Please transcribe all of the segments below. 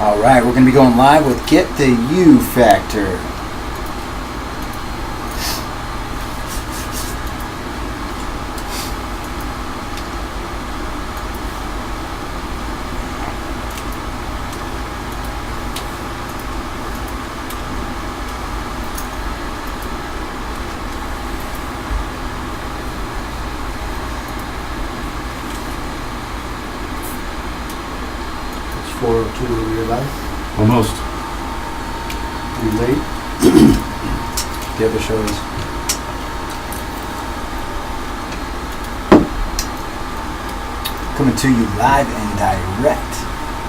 All right, we're going to be going live with Get the U Factor. It's 4:02. Are we live? Almost. We late? The other show is. Coming to you live and direct.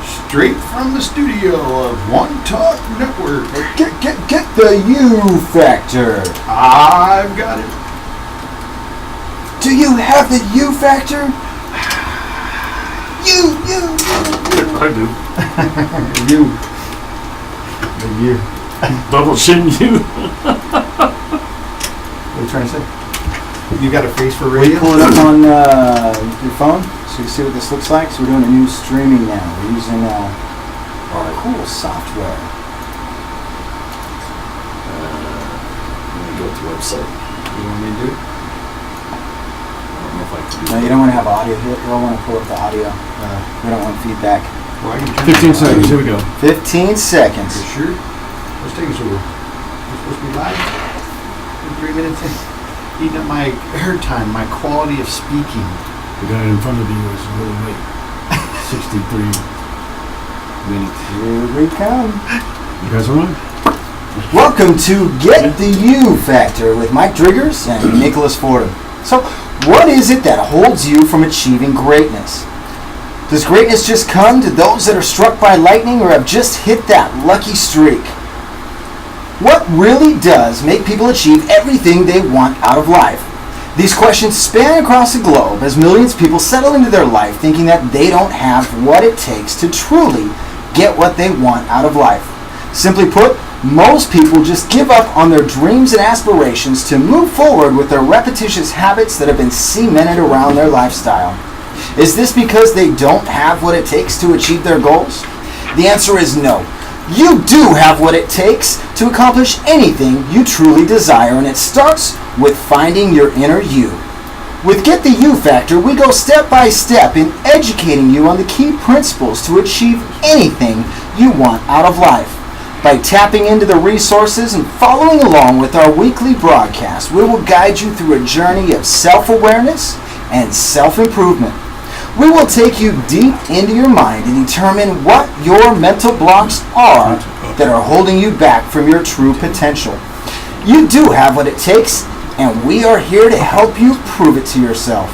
Straight from the studio of One Talk Network. Get the U Factor. I've got it. Do you have the U Factor? You. I do. You. The you. Double chin you. What are you trying to say? You got a face for Will you radio? pull it up on your phone so you see what this looks like? So we're doing a new streaming now. We're using cool software. Let me go to the website. You want me to do it? I don't know if I can do No, you don't want to have audio here. You don't want to pull up the audio. We don't want feedback. Well, I can turn 15 it on. seconds, here we go. 15 seconds. You sure? Let's take us over. We're supposed to be live in 3 minutes in. Eating up my airtime, my quality of speaking. The guy in front of you is really late. 63 minutes. Here we come. You guys are on? Welcome to Get the U Factor with Mike Driggers and Nicholas Fordham. So, what is it that holds you from achieving greatness? Does greatness just come to those that are struck by lightning or have just hit that lucky streak? What really does make people achieve everything they want out of life? These questions span across the globe as millions of people settle into their life thinking that they don't have what it takes to truly get what they want out of life. Simply put, most people just give up on their dreams and aspirations to move forward with their repetitious habits that have been cemented around their lifestyle. Is this because they don't have what it takes to achieve their goals? The answer is no. You do have what it takes to accomplish anything you truly desire, and it starts with finding your inner you. With Get the U Factor, we go step by step in educating you on the key principles to achieve anything you want out of life. By tapping into the resources and following along with our weekly broadcast, we will guide you through a journey of self-awareness and self-improvement. We will take you deep into your mind and determine what your mental blocks are that are holding you back from your true potential. You do have what it takes, and we are here to help you prove it to yourself.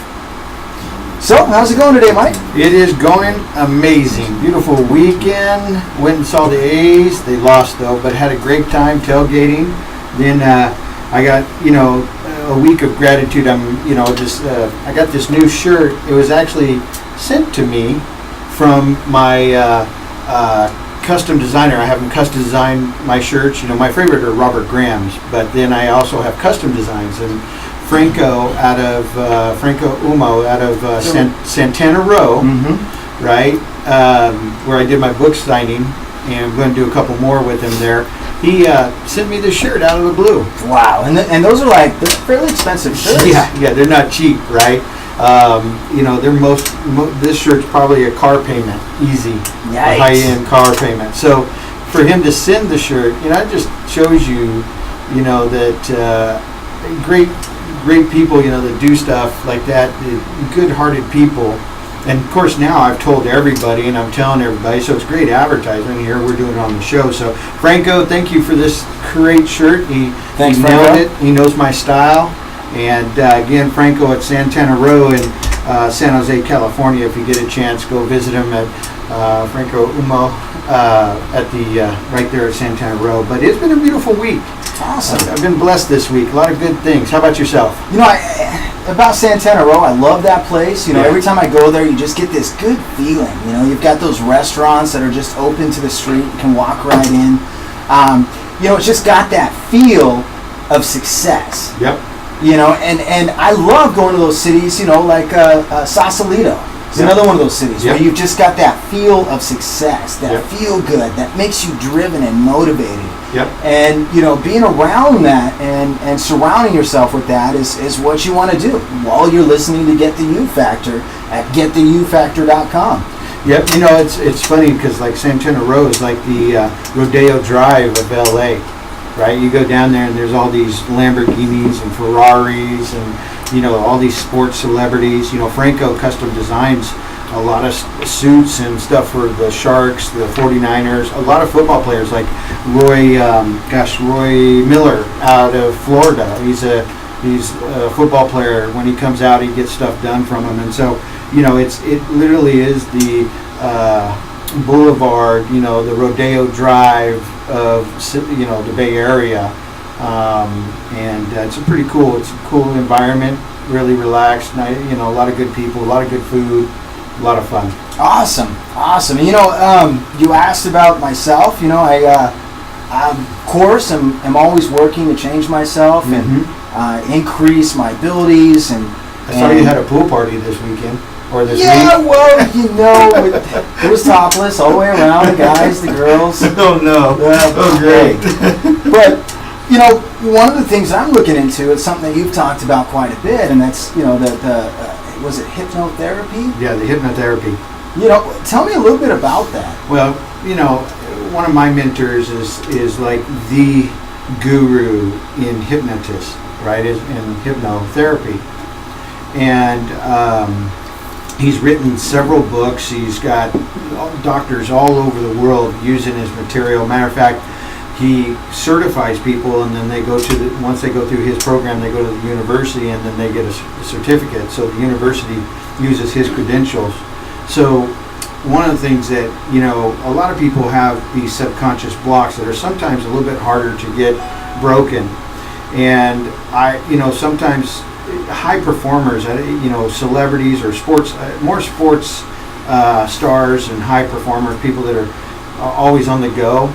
So, how's it going today, Mike? It is going amazing. Beautiful weekend. Went and saw the A's. They lost though, but had a great time tailgating. Then I got, a week of gratitude. I got this new shirt. It was actually sent to me from my custom designer. I have him custom design my shirts. My favorite are Robert Graham's, but then I also have custom designs. And Franco Umo out of Santana Row, right, where I did my book signing, and I'm going to do a couple more with him there. He sent me this shirt out of the blue. Wow, and those are they're fairly expensive shirts. Yeah, they're not cheap, right? This shirt's probably a car payment, easy, Yikes. a high-end car payment. So for him to send the shirt, it just shows you, that great people, that do stuff like that, good-hearted people. And of course now I've told everybody and I'm telling everybody, so it's great advertising here. We're doing it on the show. So Franco, thank you for this great shirt. Thanks, he Franco. nailed it. He knows my style. And again, Franco at Santana Row in San Jose, California. If you get a chance, go visit him at Franco Umo at the right there at Santana Row. But it's been a beautiful week. Awesome. I've been blessed this week. A lot of good things. How about yourself? About Santana Row, I love that place. Yeah. Every time I go there, you just get this good feeling. You've got those restaurants that are just open to the street. You can walk right in. It's just got that feel of success. Yep. And I love going to those cities, like Sausalito. It's another one of those cities where Yep. you've just got that feel of success, that Yep. feel good, that makes you driven and motivated. Yep. And, being around that and surrounding yourself with that is what you want to do while you're listening to Get the U Factor at gettheufactor.com. Yep, it's funny because like Santana Row is like the Rodeo Drive of LA, right? You go down there and there's all these Lamborghinis and Ferraris and, all these sports celebrities. Franco custom designs a lot of suits and stuff for the Sharks, the 49ers, a lot of football players like Roy Miller out of Florida. He's a football player. When he comes out, he gets stuff done from him. And so, it literally is the boulevard, the Rodeo Drive of, the Bay Area. And it's it's a cool environment, really relaxed, a lot of good people, a lot of good food, a lot of fun. Awesome. And, you asked about myself. I, of course, am always working to change myself and increase my abilities. And I saw you had a pool party this weekend, or this week. Well, it was topless all the way around, the guys, the girls. Oh, no. Oh, great. But, one of the things I'm looking into is something that you've talked about quite a bit, and that's, was it hypnotherapy? Yeah, the hypnotherapy. Tell me a little bit about that. Well, one of my mentors is like the guru in hypnotist, right? In hypnotherapy. And he's written several books. He's got doctors all over the world using his material. Matter of fact, he certifies people, and then they go once they go through his program, they go to the university, and then they get a certificate. So the university uses his credentials. So one of the things that, a lot of people have these subconscious blocks that are sometimes a little bit harder to get broken. And sometimes high performers, celebrities or more sports stars and high performers, people that are always on the go,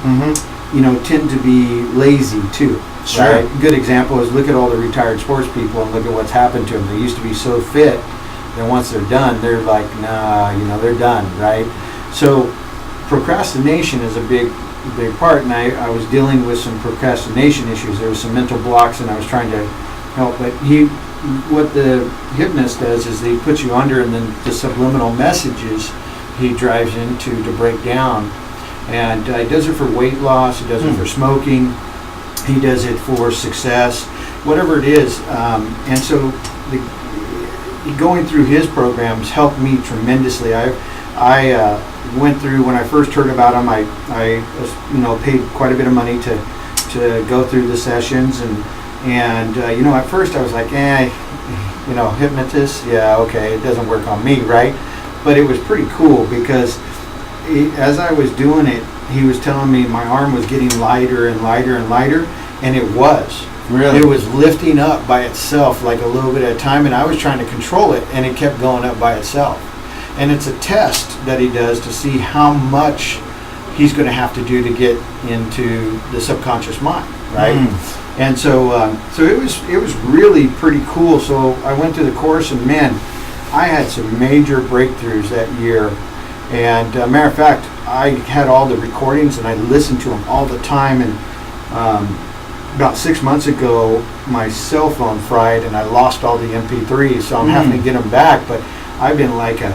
tend to be lazy too. Sure. Right? Good example is look at all the retired sports people and look at what's happened to them. They used to be so fit, and once they're done, they're like, nah, they're done, right? So procrastination is a big part, and I was dealing with some procrastination issues. There was some mental blocks, and I was trying to help. But what the hypnotist does is he puts you under, and then the subliminal messages he drives into to break down. And he does it for weight loss. He does it for smoking. He does it for success, whatever it is. And so going through his programs helped me tremendously. I went through, when I first heard about him, I paid quite a bit of money to go through the sessions. And at first I was like, hypnotist, yeah, okay, it doesn't work on me, right? But it was pretty cool because as I was doing it, he was telling me my arm was getting lighter and lighter and lighter, and it was. Really? It was lifting up by itself like a little bit at a time, and I was trying to control it, and it kept going up by itself. And it's a test that he does to see how much he's going to have to do to get into the subconscious mind, right? And so it was really pretty cool. So I went through the course, and man, I had some major breakthroughs that year. And matter of fact, I had all the recordings, and I listened to them all the time. And about 6 months ago, my cell phone fried, and I lost all the MP3s, so I'm having to get them back. But I've been like a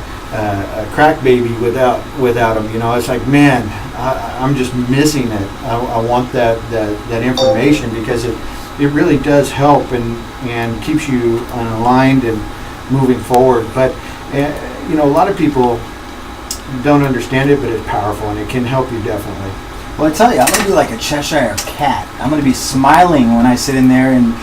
crack baby without them. It's like, man, I'm just missing it. I want that information because it really does help and keeps you aligned and moving forward. But a lot of people don't understand it, but it's powerful, and it can help you definitely. Well, I tell you, I'm going to be like a Cheshire cat. I'm going to be smiling when I sit in there and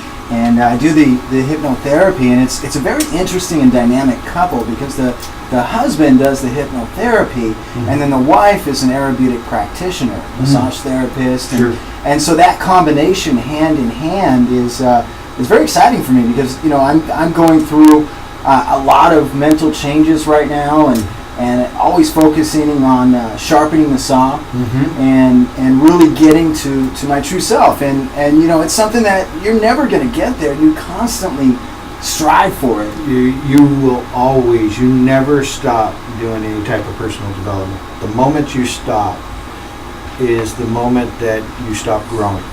I do the hypnotherapy, and it's a very interesting and dynamic couple because the husband does the hypnotherapy, and then the wife is an Ayurvedic practitioner, massage therapist, and so that combination, hand in hand, is very exciting for me because I'm going through a lot of mental changes right now, and always focusing on sharpening the saw and really getting to my true self. And it's something that you're never going to get there. You constantly strive for it. You will always, you never stop doing any type of personal development. The moment you stop is the moment that you stop growing,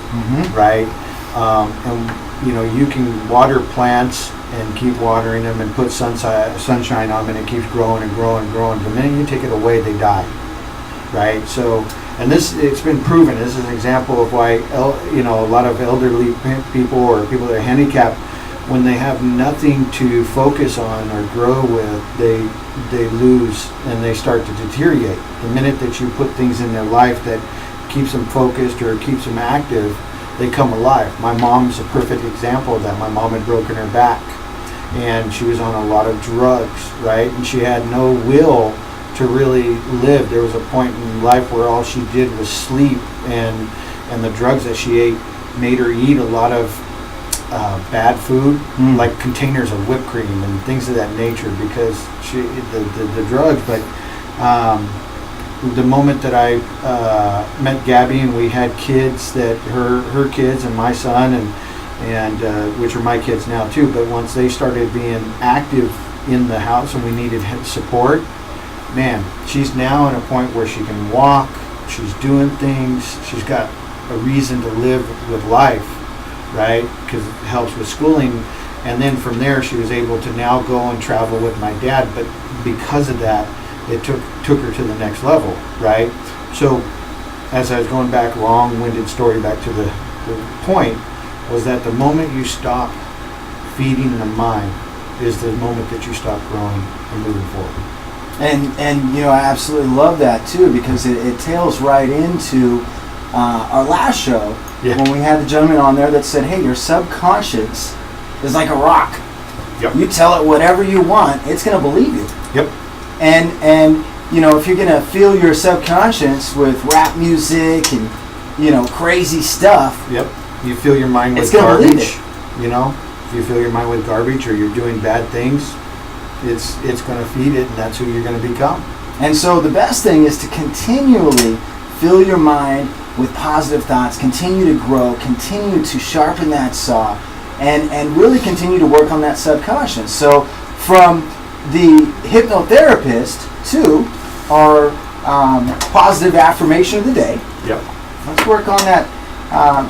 right? And you know, you can water plants and keep watering them and put sunshine on them, and it keeps growing and growing and growing. The minute you take it away, they die, right? So, and it's been proven. This is an example of why, you know, a lot of elderly people or people that are handicapped, when they have nothing to focus on or grow with, they lose and they start to deteriorate. The minute that you put things in their life that keeps them focused or keeps them active, they come alive. My mom's a perfect example of that. My mom had broken her back and she was on a lot of drugs, right? And she had no will to really live. There was a point in life where all she did was sleep, and the drugs that she ate made her eat a lot of bad food, like containers of whipped cream and things of that nature, because the drugs. But the moment that I met Gabby and we had kids, that her kids and my son and which are my kids now too, but once they started being active in the house and we needed support, man, she's now at a point where she can walk, she's doing things, she's got a reason to live with life, right? Because it helps with schooling. And then from there she was able to now go and travel with my dad, but because of that, it took her to the next level, right? So as I was going back, long-winded story, back to the point, was that the moment you stop feeding the mind is the moment that you stop growing and moving forward. And you know, I absolutely love that too, because it tails right into our last show, when we had the gentleman on there that said, hey, your subconscious is like a rock. Yep. You tell it whatever you want, it's going to believe you. Yep. And you know, if you're going to fill your subconscious with rap music and, you know, crazy stuff. Yep. You fill your mind with garbage. You know, if you fill your mind with garbage or you're doing bad things, it's going to feed it, and that's who you're going to become. And so the best thing is to continually fill your mind with positive thoughts, continue to grow, continue to sharpen that saw, and really continue to work on that subconscious. So from the hypnotherapist to our positive affirmation of the day, let's work on that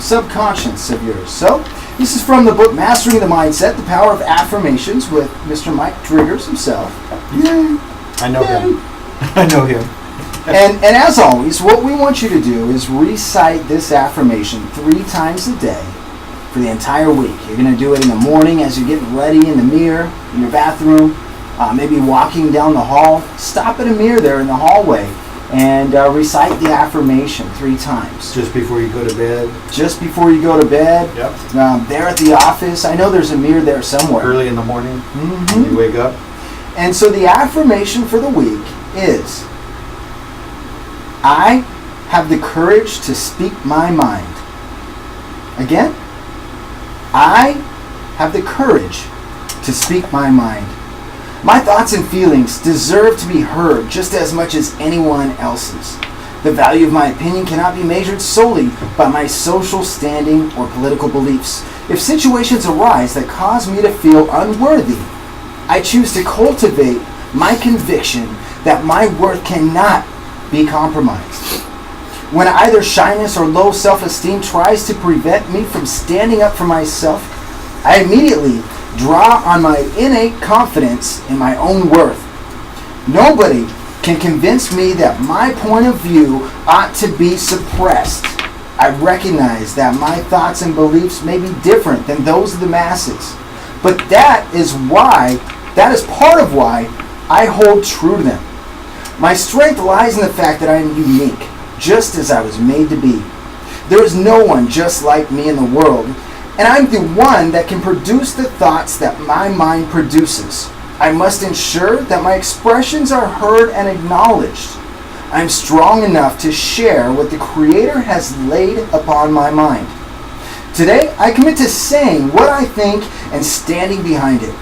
subconscious of yours. So this is from the book Mastering the Mindset, The Power of Affirmations, with Mr. Mike Driggers himself. Yay! I know him. I know him. And as always, what we want you to do is recite this affirmation 3 times a day for the entire week. You're going to do it in the morning as you're getting ready in the mirror, in your bathroom, maybe walking down the hall. Stop at a mirror there in the hallway and recite the affirmation 3 times. Just before you go to bed? Just before you go to bed. Yep. There at the office. I know there's a mirror there somewhere. Early in the morning when you wake up. And so the affirmation for the week is, I have the courage to speak my mind. Again, I have the courage to speak my mind. My thoughts and feelings deserve to be heard just as much as anyone else's. The value of my opinion cannot be measured solely by my social standing or political beliefs. If situations arise that cause me to feel unworthy, I choose to cultivate my conviction that my worth cannot be compromised. When either shyness or low self-esteem tries to prevent me from standing up for myself, I immediately draw on my innate confidence in my own worth. Nobody can convince me that my point of view ought to be suppressed. I recognize that my thoughts and beliefs may be different than those of the masses, but that is part of why I hold true to them. My strength lies in the fact that I am unique, just as I was made to be. There is no one just like me in the world, and I'm the one that can produce the thoughts that my mind produces. I must ensure that my expressions are heard and acknowledged. I'm strong enough to share what the Creator has laid upon my mind. Today, I commit to saying what I think and standing behind it.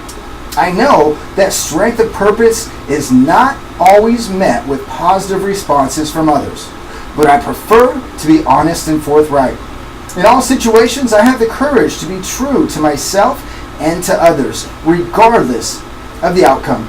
I know that strength of purpose is not always met with positive responses from others, but I prefer to be honest and forthright. In all situations, I have the courage to be true to myself and to others, regardless of the outcome.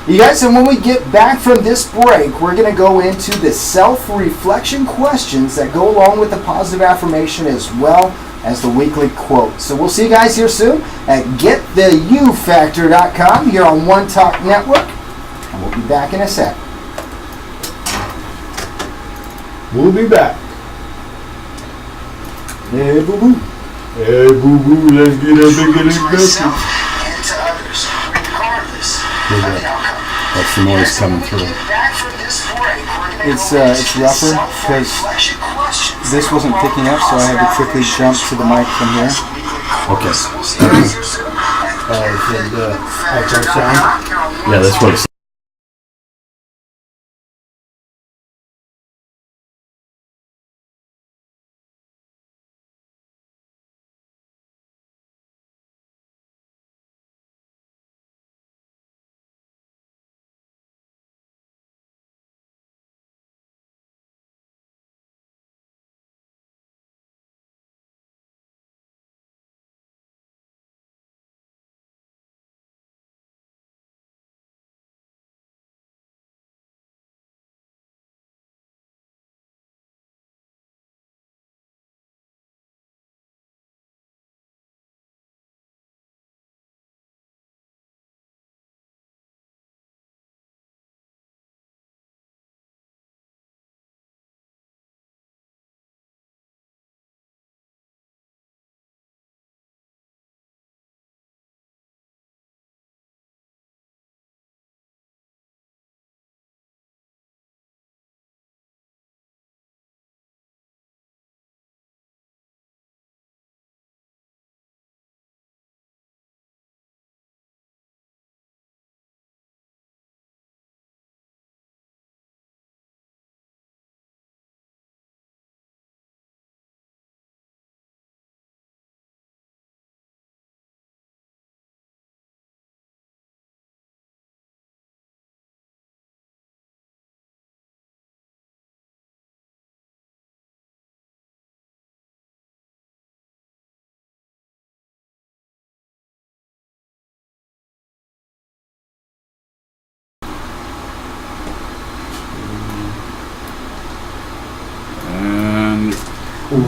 You guys, and when we get back from this break, we're going to go into the self-reflection questions that go along with the positive affirmation as well as the weekly quote. So we'll see you guys here soon at GetTheUFactor.com here on One Talk Network. And we'll be back in a sec. We'll be back. Hey, boo-boo. Hey, boo boo, let's get up and get it And to others, regardless of the outcome. That's the noise coming through. It's rougher because this wasn't picking up, so I had to quickly jump to the mic from here. Okay. Echo sound. Yeah, that's what it's.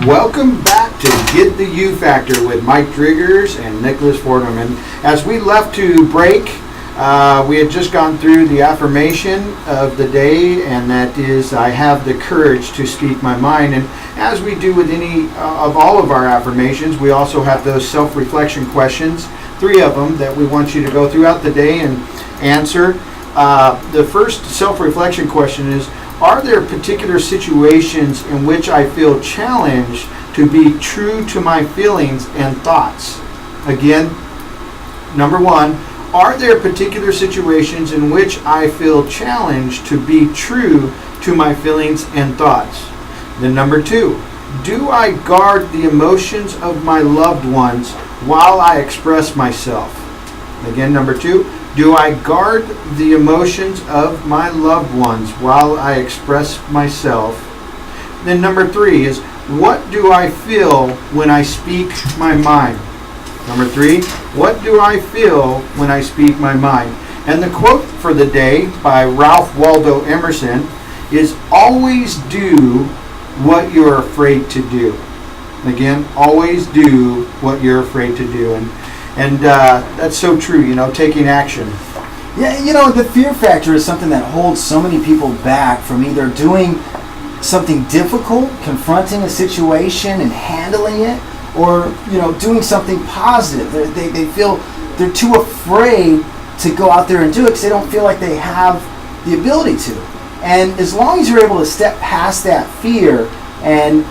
Welcome back to Get the U Factor with Mike Driggers and Nicholas Fordham. And as we left to break, we had just gone through the affirmation of the day, and that is, I have the courage to speak my mind. And as we do with any of all of our affirmations, we also have those self-reflection questions, 3 of them that we want you to go throughout the day and answer. The first self-reflection question is, are there particular situations in which I feel challenged to be true to my feelings and thoughts? Again, number 1, are there particular situations in which I feel challenged to be true to my feelings and thoughts? Then number 2, do I guard the emotions of my loved ones while I express myself? Again, number 2, do I guard the emotions of my loved ones while I express myself? Then number 3 is, what do I feel when I speak my mind? Number 3, what do I feel when I speak my mind? And the quote for the day by Ralph Waldo Emerson is, always do what you're afraid to do. Again, always do what you're afraid to do. And that's so true, taking action. Yeah, the fear factor is something that holds so many people back from either doing something difficult, confronting a situation and handling it, or, doing something positive. They feel they're too afraid to go out there and do it because they don't feel like they have the ability to. And as long as you're able to step past that fear and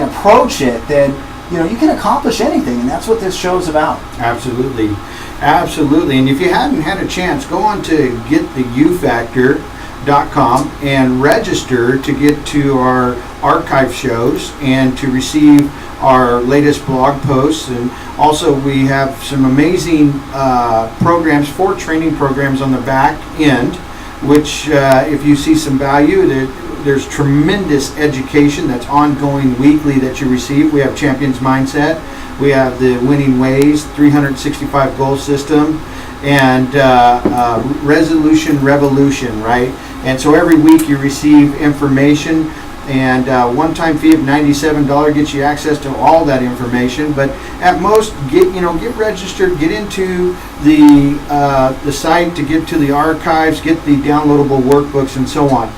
approach it, then you can accomplish anything, and that's what this show's about. Absolutely. And if you hadn't had a chance, go on to GetTheUFactor.com and register to get to our archive shows and to receive our latest blog posts. And also we have some amazing programs, 4 training programs on the back end, which if you see some value, there's tremendous education that's ongoing weekly that you receive. We have Champions Mindset, We have the Winning Ways 365 goal system, and Resolution Revolution, right? And so every week you receive information, and one-time fee of $97 gets you access to all that information. But at most, get registered, get into the site to get to the archives, get the downloadable workbooks, and so on.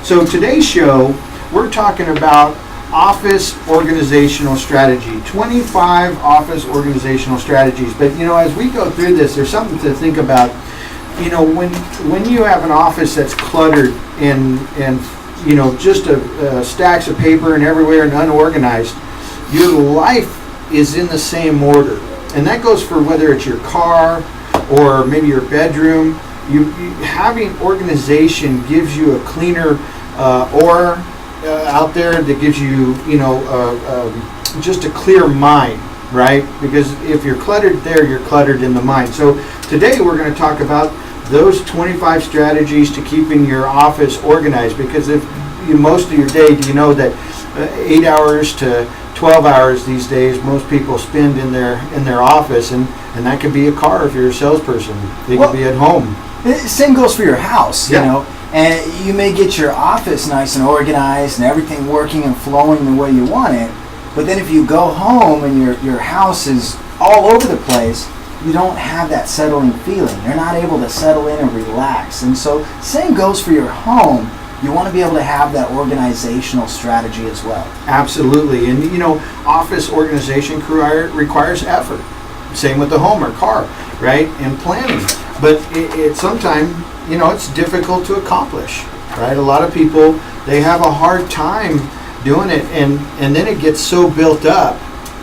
So today's show, we're talking about office organizational strategy, 25 office organizational strategies. But as we go through this, there's something to think about. When you have an office that's cluttered and just stacks of paper and everywhere and unorganized, your life is in the same order. And that goes for whether it's your car or maybe your bedroom. Having organization gives you a cleaner aura out there that gives you, just a clear mind, right? Because if you're cluttered there, you're cluttered in the mind. So today we're going to talk about those 25 strategies to keeping your office organized. Because if most of your day, do you know that 8 hours to 12 hours these days most people spend in their office, and that could be a car if you're a salesperson. They could be at home. Same goes for your house, Yeah. And you may get your office nice and organized and everything working and flowing the way you want it, but then if you go home and your house is all over the place, you don't have that settling feeling. You're not able to settle in and relax. And so same goes for your home. You want to be able to have that organizational strategy as well. Absolutely. And office organization requires effort. Same with the home or car, right? And planning. But it sometimes, it's difficult to accomplish, right? A lot of people, they have a hard time doing it, and then it gets so built up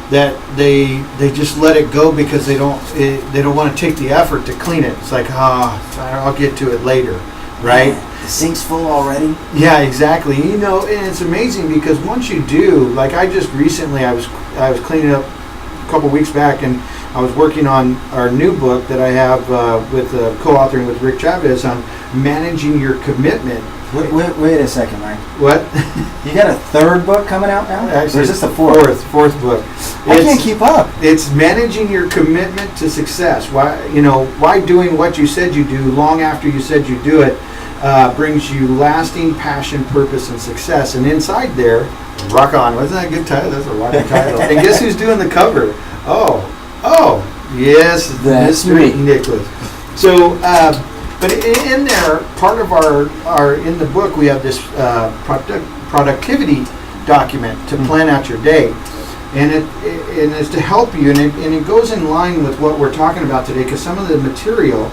that they just let it go because they don't want to take the effort to clean it. It's like, I'll get to it later, right? Yeah, the sink's full already. Yeah, exactly. And it's amazing because once you do, like I just recently, I was cleaning up a couple weeks back, and I was working on our new book that I have with co-authoring with Rick Chavez on managing your commitment. Wait a second, Mike. What? You got a third book coming out now? Actually, or is this the fourth? Fourth book. I can't keep up. It's managing your commitment to success. Why doing what you said you do long after you said you do it brings you lasting passion, purpose, and success. And inside there, Rock On. Wasn't that a good title? That's a rocking title. And guess who's doing the cover? Oh, yes, That's Mr. me. Nicholas. So, but in there, part of our in the book, we have this productivity document to plan out your day, and it's to help you, and it goes in line with what we're talking about today, because some of the material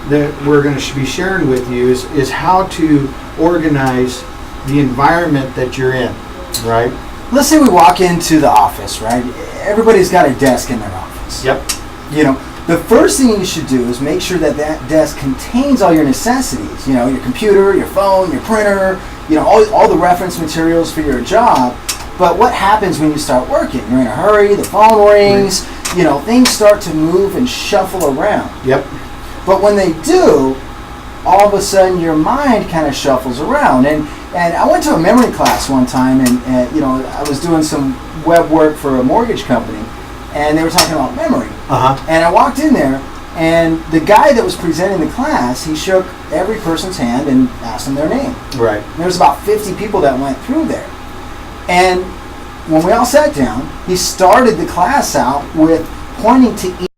that we're going to be sharing with you is how to organize the environment that you're in, right? Let's say we walk into the office, right? Everybody's got a desk in their office. Yep. The first thing you should do is make sure that desk contains all your necessities. Your computer, your phone, your printer, all the reference materials for your job. But what happens when you start working? You're in a hurry, the phone rings, things start to move and shuffle around. Yep. But when they do, all of a sudden your mind kind of shuffles around. And I went to a memory class one time, and I was doing some web work for a mortgage company, and they were talking about memory. And I walked in there, and the guy that was presenting the class, he shook every person's hand and asked them their name. Right. And there was about 50 people that went through there. And when we all sat down, he started the class out with pointing to each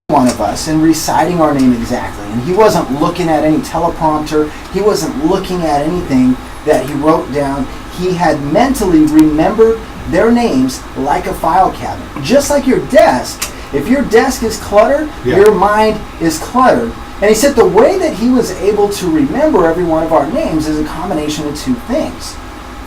one of us and reciting our name exactly. And he wasn't looking at any teleprompter. He wasn't looking at anything that he wrote down. He had mentally remembered their names like a file cabinet. Just like your desk. If your desk is cluttered, your mind is cluttered. And he said the way that he was able to remember every one of our names is a combination of two things.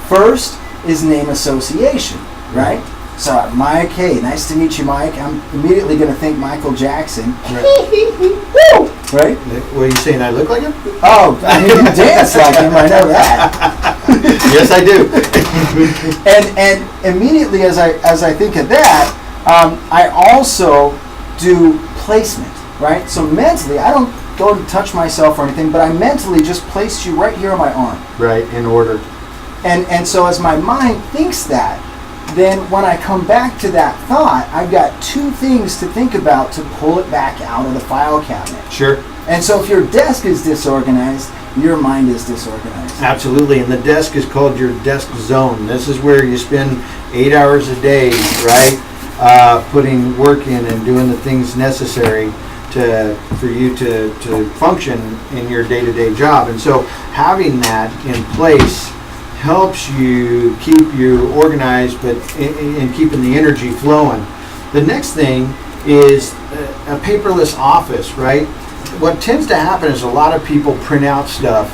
First is name association, right? So, Mike, hey, nice to meet you, Mike. I'm immediately going to think Michael Jackson. Woo! Right? What are you saying? I look like him? Oh, I mean, you dance like him. I know that. Yes, I do. and immediately as I think of that, I also do placement, right? So mentally, I don't go to touch myself or anything, but I mentally just place you right here on my arm. Right, in order. And so as my mind thinks that, then when I come back to that thought, I've got two things to think about to pull it back out of the file cabinet. Sure. And so if your desk is disorganized, your mind is disorganized. Absolutely, and the desk is called your desk zone. This is where you spend 8 hours a day, right, putting work in and doing the things necessary for you to function in your day-to-day job. And so having that in place helps you keep you organized, but in keeping the energy flowing. The next thing is a paperless office, right? What tends to happen is a lot of people print out stuff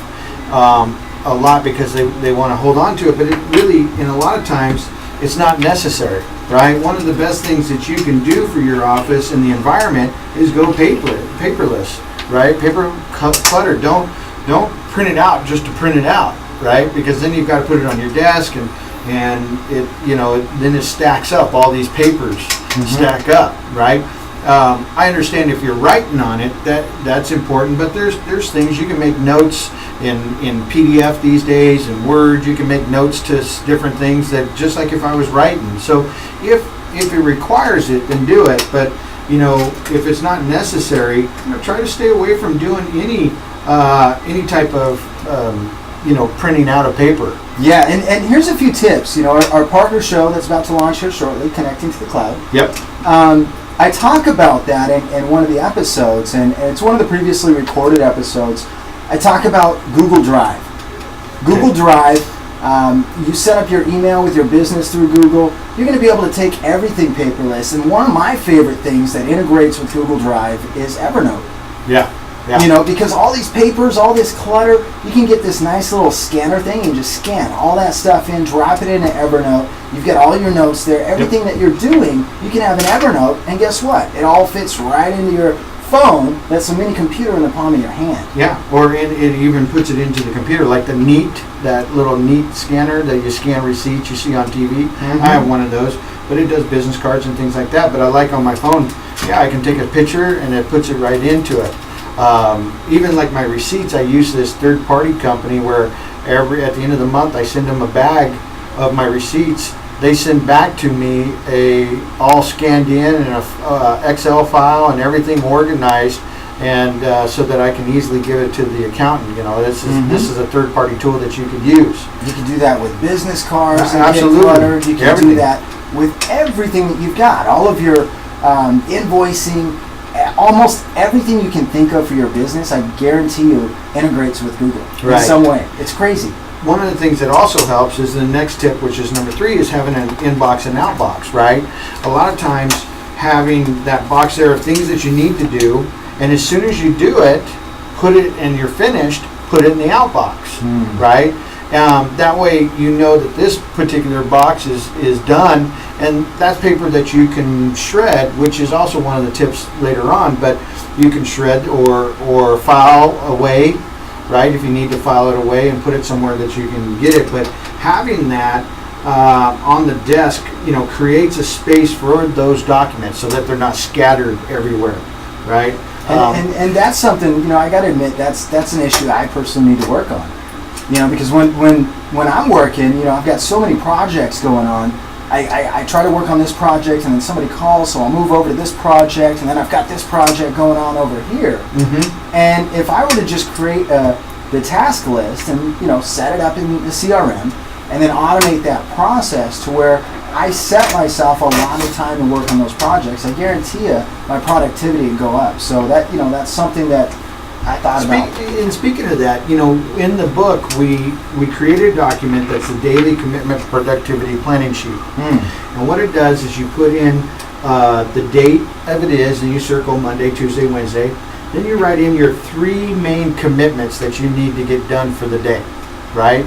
a lot because they want to hold on to it, but it really, in a lot of times, it's not necessary, right? One of the best things that you can do for your office and the environment is go paperless, right? Paper clutter. Don't print it out just to print it out, right? Because then you've got to put it on your desk and it, then it stacks up. All these papers stack up, right? I understand if you're writing on it, that's important, but there's things you can make notes in PDF these days, in Word. You can make notes to different things that just like if I was writing. So if it requires it, then do it. But if it's not necessary, try to stay away from doing any type of printing out of paper. Yeah, and here's a few tips. Our partner show that's about to launch here shortly, Connecting to the Cloud. Yep. I talk about that in one of the episodes, and it's one of the previously recorded episodes. I talk about Google Drive. Google Drive, you set up your email with your business through Google, you're going to be able to take everything paperless. And one of my favorite things that integrates with Google Drive is Evernote. Yeah. Because all these papers, all this clutter, you can get this nice little scanner thing and just scan all that stuff in, drop it into Evernote. You've got all your notes there. Everything that you're doing, you can have in Evernote, and guess what? It all fits right into your phone. That's a mini computer in the palm of your hand. Yeah, or it even puts it into the computer, like that little Neat scanner that you scan receipts you see on TV. I have one of those, but it does business cards and things like that. But I like on my phone, I can take a picture and it puts it right into it. Even like my receipts, I use this third-party company where at the end of the month I send them a bag of my receipts. They send back to me all scanned in a Excel file and everything organized, and so that I can easily give it to the accountant. This is a third-party tool that you could use. You can do that with business cards. Absolutely. You can do that with everything that you've got. All of your invoicing. Almost everything you can think of for your business, I guarantee you, integrates with Google in some way. It's crazy. One of the things that also helps is the next tip, which is number 3, is having an inbox and outbox, right? A lot of times having that box there of things that you need to do, and as soon as you do it, put it and you're finished, put it in the outbox, right? That way you know that this particular box is done, and that's paper that you can shred, which is also one of the tips later on, but you can shred or file away, right, if you need to file it away and put it somewhere that you can get it. But having that on the desk, creates a space for those documents so that they're not scattered everywhere, right? And that's something, I got to admit, that's an issue I personally need to work on. Because when I'm working, I've got so many projects going on. I try to work on this project, and then somebody calls, so I'll move over to this project, and then I've got this project going on over here. And if I were to just create the task list and set it up in the CRM, and then automate that process to where I set myself a lot of time to work on those projects, I guarantee you my productivity would go up. So that's something that I thought about. And speaking of that, in the book, we created a document that's the daily commitment productivity planning sheet. And what it does is you put in the date of it is, and you circle Monday, Tuesday, Wednesday. Then you write in your 3 main commitments that you need to get done for the day, right?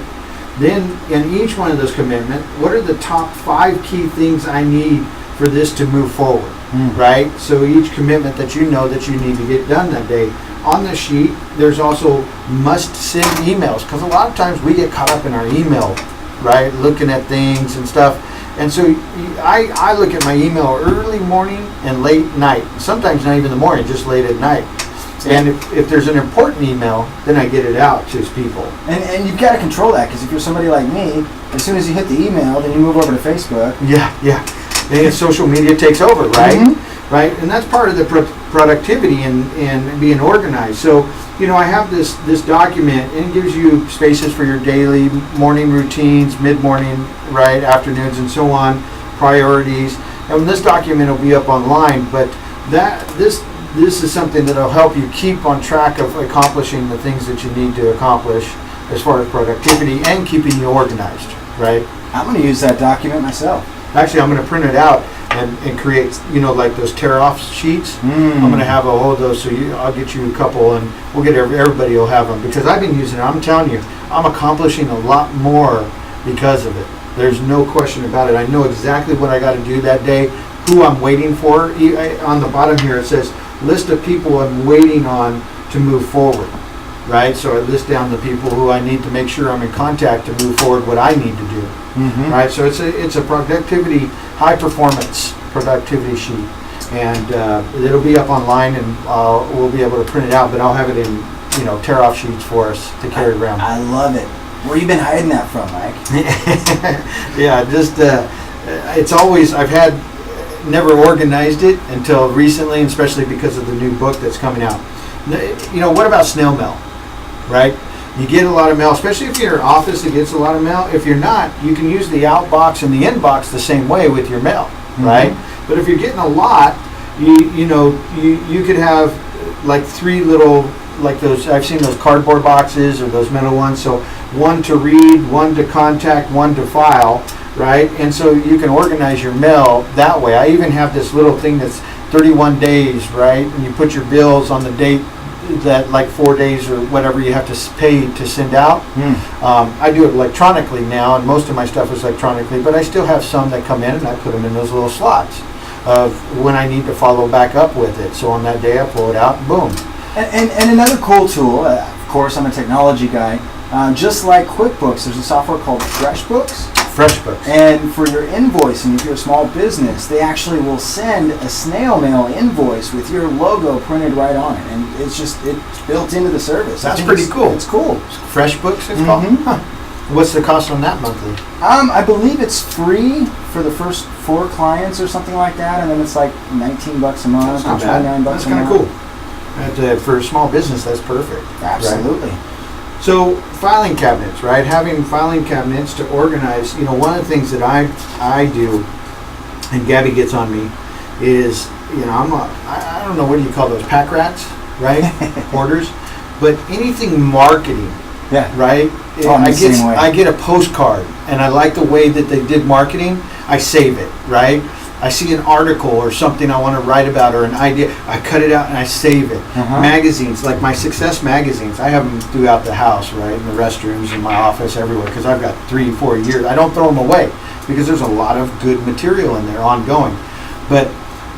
Then in each one of those commitments, what are the top 5 key things I need for this to move forward, right? So each commitment that you know that you need to get done that day. On the sheet, there's also must-send emails, because a lot of times we get caught up in our email, right, looking at things and stuff. And so I look at my email early morning and late night. Sometimes not even the morning, just late at night. And if there's an important email, then I get it out to people. And you've got to control that, because if you're somebody like me, as soon as you hit the email, then you move over to Facebook. Yeah. And social media takes over, right? Mhm. Right? And that's part of the productivity and being organized. So, I have this document, and it gives you spaces for your daily morning routines, mid-morning, right, afternoons, and so on, priorities. And this document will be up online, but this is something that will help you keep on track of accomplishing the things that you need to accomplish as far as productivity and keeping you organized, right? I'm going to use that document myself. Actually, I'm going to print it out and create, like those tear-off sheets. I'm going to have a whole of those, so I'll get you a couple, and we'll get everybody will have them, because I've been using it. I'm telling you, I'm accomplishing a lot more because of it. There's no question about it. I know exactly what I got to do that day, who I'm waiting for. On the bottom here, it says, list of people I'm waiting on to move forward, right? So I list down the people who I need to make sure I'm in contact to move forward what I need to do, right? So it's a productivity, high performance productivity sheet, and it'll be up online, and we'll be able to print it out, but I'll have it in tear off sheets for us to carry around. I love it. Where you been hiding that from, Mike? Yeah, just it's always, never organized it until recently, and especially because of the new book that's coming out. What about snail mail, right? You get a lot of mail, especially if you're in an office that gets a lot of mail. If you're not, you can use the outbox and the inbox the same way with your mail, right? But if you're getting a lot, you could have like 3 little, like those, I've seen those cardboard boxes or those metal ones. So one to read, one to contact, one to file, right? And so you can organize your mail that way. I even have this little thing that's 31 days, right? And you put your bills on the date that, like 4 days or whatever you have to pay to send out. I do it electronically now, and most of my stuff is electronically, but I still have some that come in, and I put them in those little slots of when I need to follow back up with it. So on that day, I pull it out, and boom. And another cool tool, of course, I'm a technology guy. Just like QuickBooks, there's a software called FreshBooks. FreshBooks. And for your invoicing, if you're a small business, they actually will send a snail mail invoice with your logo printed right on it, and it's built into the service. That's pretty cool. It's cool. FreshBooks, it's called. Huh. What's the cost on that monthly? I believe it's free for the first 4 clients or something like that, and then it's like $19 a month. That's not bad. $29 That's a kind of month. cool. For a small business, that's perfect. Absolutely. Right? So filing cabinets, right? Having filing cabinets to organize. One of the things that I do, and Gabby gets on me, is I don't know, what do you call those, pack rats, right? Hoarders, but anything marketing. Yeah. Right? I'm the same way. I get a postcard, and I like the way that they did marketing. I save it, right? I see an article or something I want to write about, or an idea, I cut it out and I save it. Magazines, like my Success magazines, I have them throughout the house, right? In the restrooms, in my office, everywhere, because I've got 3-4 years. I don't throw them away, because there's a lot of good material in there, ongoing. But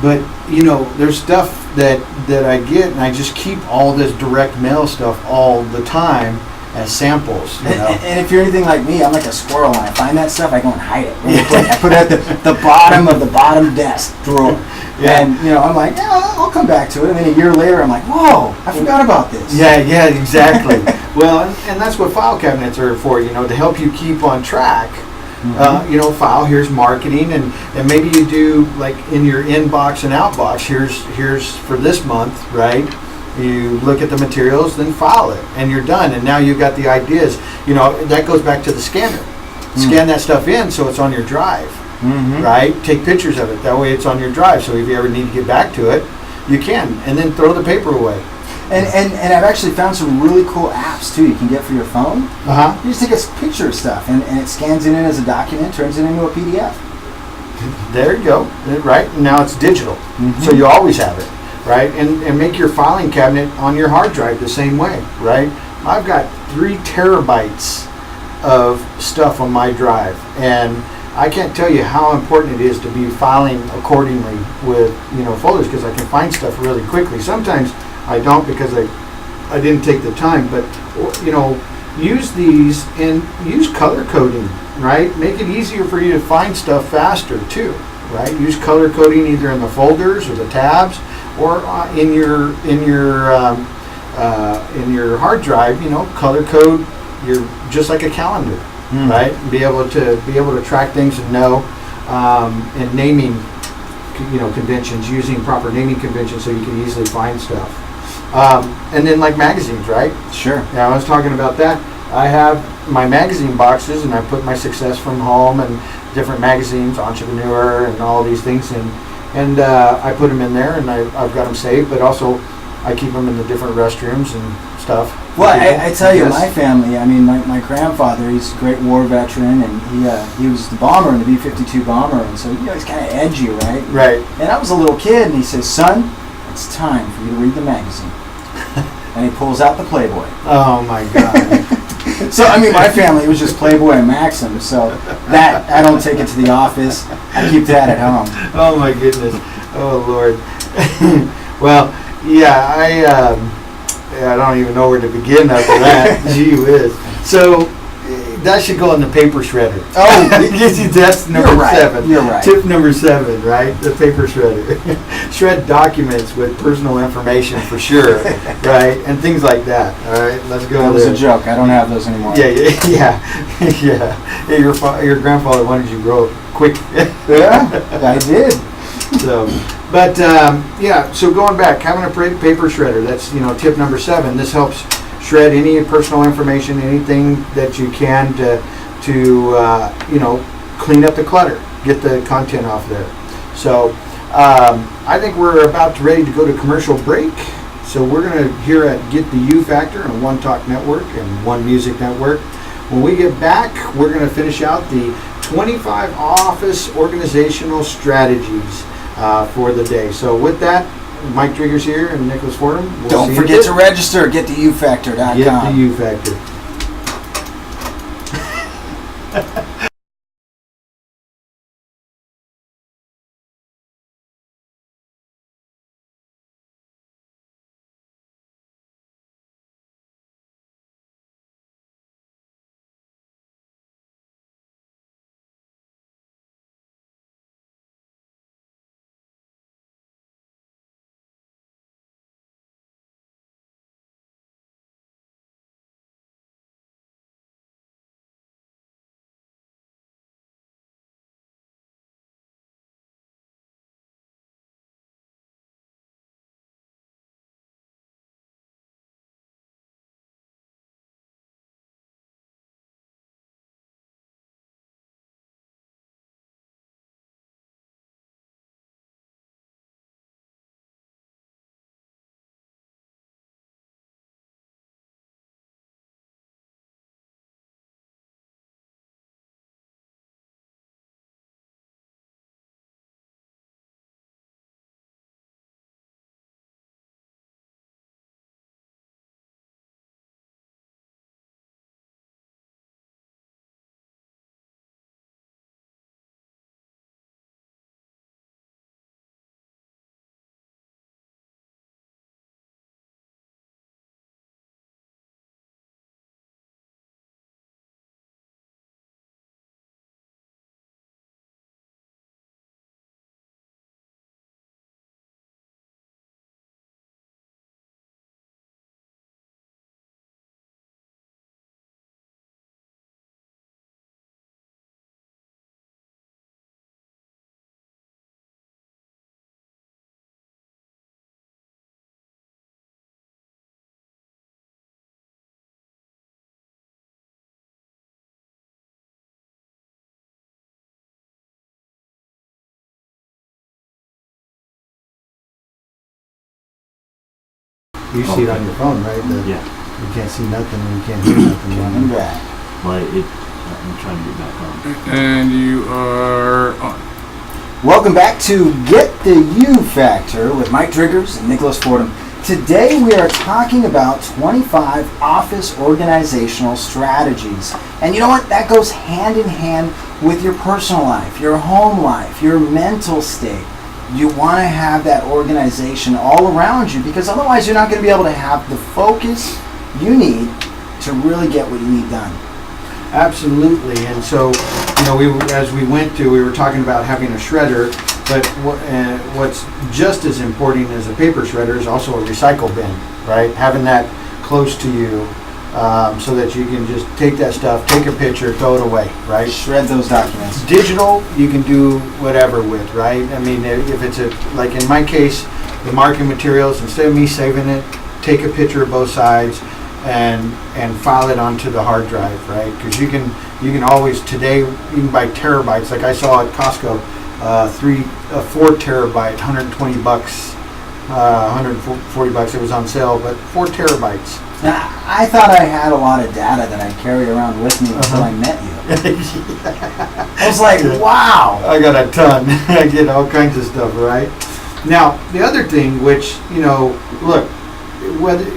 there's stuff that I get, and I just keep all this direct mail stuff all the time as samples. And if you're anything like me, I'm like a squirrel. When I find that stuff, I go and hide it. I put it at the bottom of the bottom desk drawer. Yeah. And I'm like, yeah, I'll come back to it. And then a year later, I'm like, whoa, I forgot about this. Yeah, exactly. Well, and that's what file cabinets are for, to help you keep on track. File, here's marketing, and maybe you do, like, in your inbox and outbox, here's for this month, right? You look at the materials, then file it, and you're done. And now you've got the ideas. That goes back to the scanner. Scan that stuff in so it's on your drive, right? Take pictures of it. That way it's on your drive. So if you ever need to get back to it, you can. And then throw the paper away. And I've actually found some really cool apps, too, you can get for your phone. You just take a picture of stuff, and it scans it in as a document, turns it into a PDF. There you go. Right? Now it's digital. So you always have it. Right, and make your filing cabinet on your hard drive the same way, right? I've got 3 terabytes of stuff on my drive, and I can't tell you how important it is to be filing accordingly with folders, because I can find stuff really quickly. Sometimes I don't, because I didn't take the time, but use these and use color coding, right? Make it easier for you to find stuff faster too, right? Use color coding either in the folders or the tabs, or in your in your hard drive, color code. You're just like a calendar, right? Be able to track things and know, and naming, conventions, using proper naming conventions so you can easily find stuff. And then like magazines, right? Sure. Yeah, I was talking about that. I have my magazine boxes, and I put my Success from Home and different magazines, Entrepreneur, and all these things, and I put them in there, and I've got them saved. But also, I keep them in the different restrooms and stuff. Well, I tell you, Yes. my family. I mean, my grandfather. He's a great war veteran, and he was the bomber in the B-52 bomber, and so he's kind of edgy, right? Right. And I was a little kid, and he says, "Son, it's time for you to read the magazine." And he pulls out the Playboy. Oh my God. So, I mean, my family was just Playboy and Maxim, so that, I don't take it to the office. I keep that at home. Oh my goodness. Oh Lord. Well, yeah, I don't even know where to begin after that. Gee whiz. So that should go in the paper shredder. Oh, that's number you're right. 7. You're right. Tip number 7, right? The paper shredder. Shred documents with personal information for sure, right? And things like that. All right, let's go. That was there. a joke. I don't have those anymore. Yeah. Hey, your grandfather wanted you to grow up quick. Yeah, I did. So, but so going back, having a paper shredder. That's tip number 7. This helps shred any personal information, anything that you can to clean up the clutter, get the content off there. So I think we're about ready to go to commercial break. So we're going to here at Get the U Factor on One Talk Network and One Music Network. When we get back, we're going to finish out the 25 office organizational strategies for the day. So with that, Mike Driggers here and Nicholas Fordham. We'll Don't see forget you to register. GetTheUFactor.com. Get the U Factor. You see it on your phone, right? Yeah. You can't see nothing and you can't hear nothing. Coming back. Well, I'm trying to get back on. And you are on. Welcome back to Get the U Factor with Mike Driggers and Nicholas Fordham. Today we are talking about 25 office organizational strategies. And you know what? That goes hand in hand with your personal life, your home life, your mental state. You want to have that organization all around you because otherwise you're not going to be able to have the focus you need to really get what you need done. Absolutely. And so, we were talking about having a shredder But what's just as important as a paper shredder is also a recycle bin, right? Having that close to you so that you can just take that stuff, take a picture, throw it away, right? Shred those documents. Digital, you can do whatever with, right? I mean, if it's like in my case, the marketing materials, instead of me saving it, take a picture of both sides and file it onto the hard drive, right? Because you can always today you can buy terabytes. Like I saw at Costco, 4 terabyte, $120, $140. It was on sale, but 4 terabytes. Now, I thought I had a lot of data that I carried around with me until I met you. I was like, wow. I got a ton. I get all kinds of stuff, right? Now, the other thing, which, look,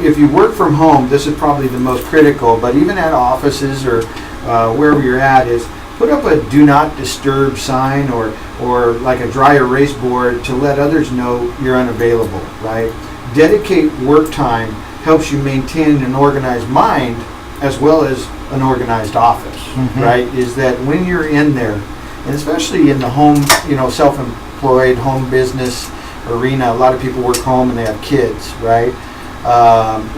if you work from home, this is probably the most critical, but even at offices or wherever you're at, is put up a do not disturb sign or like a dry erase board to let others know you're unavailable, right? Dedicate work time helps you maintain an organized mind as well as an organized office, right? Is that when you're in there, and especially in the home, self-employed home business arena, a lot of people work home and they have kids, right?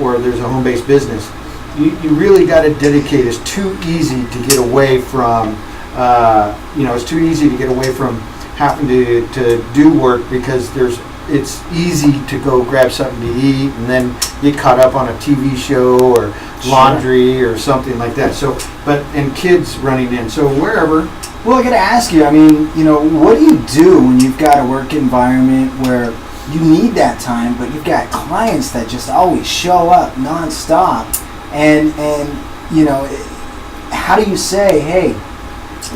Or there's a home-based business. You really got to dedicate. It's too easy to get away from, it's too easy to get away from having to do work because it's easy to go grab something to eat and then get caught up on a TV show or laundry or something like that. So, and kids running in. So wherever. Well, I got to ask you, what do you do when you've got a work environment where you need that time, but you've got clients that just always show up nonstop? And how do you say, hey,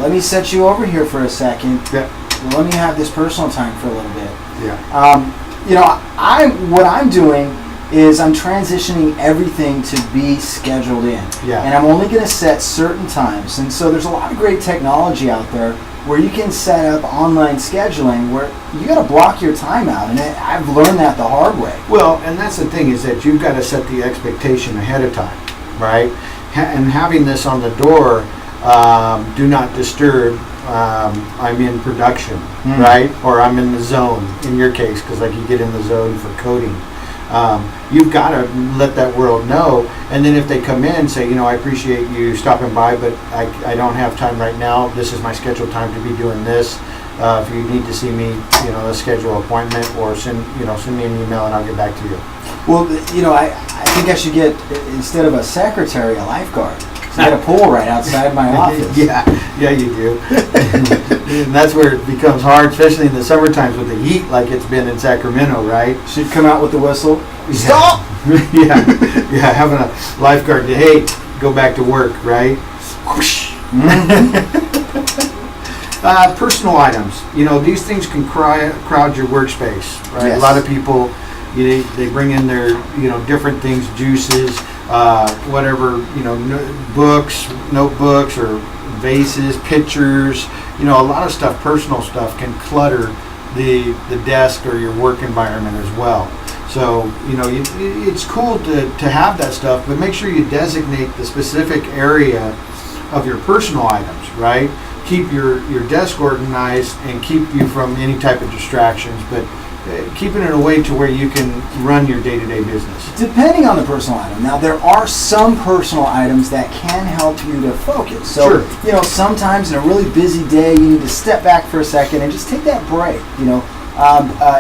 let me set you over here for a second. Yeah. Let me have this personal time for a little bit. Yeah. What I'm doing is I'm transitioning everything to be scheduled in. Yeah. And I'm only going to set certain times. And so there's a lot of great technology out there where you can set up online scheduling where you got to block your time out. And I've learned that the hard way. Well, and that's the thing is that you've got to set the expectation ahead of time, right? And having this on the door, do not disturb. I'm in production, right? Or I'm in the zone, in your case, because like you get in the zone for coding. You've got to let that world know. And then if they come in, say, I appreciate you stopping by, but I don't have time right now. This is my scheduled time to be doing this. If you need to see me, let's schedule an appointment or send me an email and I'll get back to you. Well, I think I should get, instead of a secretary, a lifeguard. So I got a pool right outside my office. Yeah, you do. And that's where it becomes hard, especially in the summer times with the heat like it's been in Sacramento, right? She'd come out with the whistle. Yeah. Stop! yeah, having a lifeguard, hey, go back to work, right? Whoosh. Personal items. These things can crowd your workspace, right? Yes. A lot of people, they bring in their, different things, juices, whatever, books, notebooks, or vases, pictures, a lot of stuff, personal stuff can clutter the desk or your work environment as well. So, it's cool to have that stuff, but make sure you designate the specific area of your personal items, right? Keep your desk organized and keep you from any type of distractions, but keeping it away to where you can run your day-to-day business. Depending on the personal item. Now, there are some personal items that can help you to focus. So, Sure. Sometimes in a really busy day, you need to step back for a second and just take that break.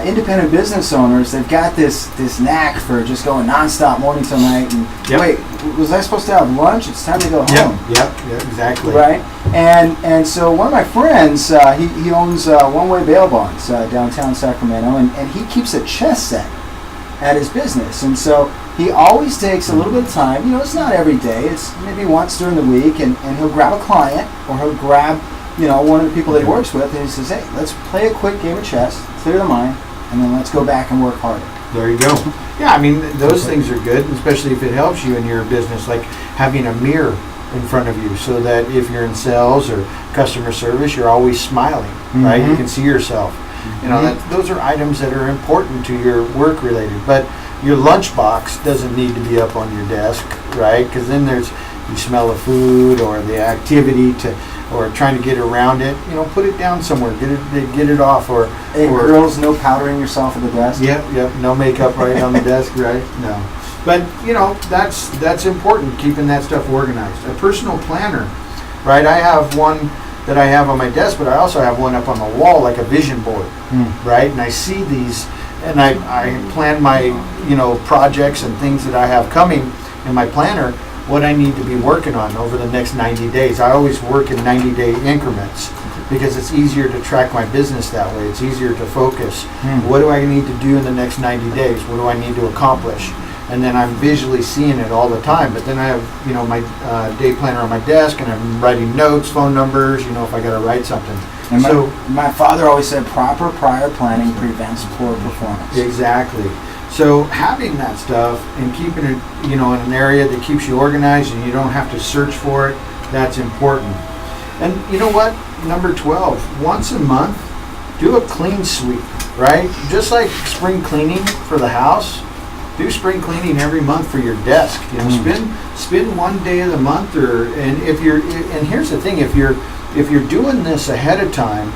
Independent business owners, they've got this knack for just going nonstop morning till night. And Yep. wait, was I supposed to have lunch? It's time to go home. Yep, exactly. Right, and so one of my friends, he owns One-Way Bail Bonds downtown Sacramento, and he keeps a chess set at his business, and so he always takes a little bit of time. It's not every day; it's maybe once during the week, and he'll grab a client or he'll grab one of the people that he works with, and he says, "Hey, let's play a quick game of chess, clear the mind, and then let's go back and work harder." There you go. Yeah, those things are good, especially if it helps you in your business, like having a mirror in front of you so that if you're in sales or customer service, you're always smiling, right? You can see yourself. Those are items that are important to your work related. But your lunchbox doesn't need to be up on your desk, right? Because then you smell the food or the activity or trying to get around it, put it down somewhere, get it off, or Hey, girls, no powdering yourself at the desk. Yep, no makeup right on the desk, right? No. But, that's important, keeping that stuff organized. A personal planner, right? I have one that I have on my desk, but I also have one up on the wall, like a vision board, right? And I see these, and I plan my, projects and things that I have coming in my planner, what I need to be working on over the next 90 days. I always work in 90-day increments because it's easier to track my business that way. It's easier to focus. What do I need to do in the next 90 days? What do I need to accomplish? And then I'm visually seeing it all the time. But then I have, my day planner on my desk, and I'm writing notes, phone numbers, if I got to write something. And my father always said proper prior planning prevents poor performance. Exactly. So having that stuff and keeping it, in an area that keeps you organized and you don't have to search for it, that's important. And you know what? Number 12, once a month, do a clean sweep, right? Just like spring cleaning for the house, do spring cleaning every month for your desk. Spend one day of the month, and here's the thing: if you're doing this ahead of time,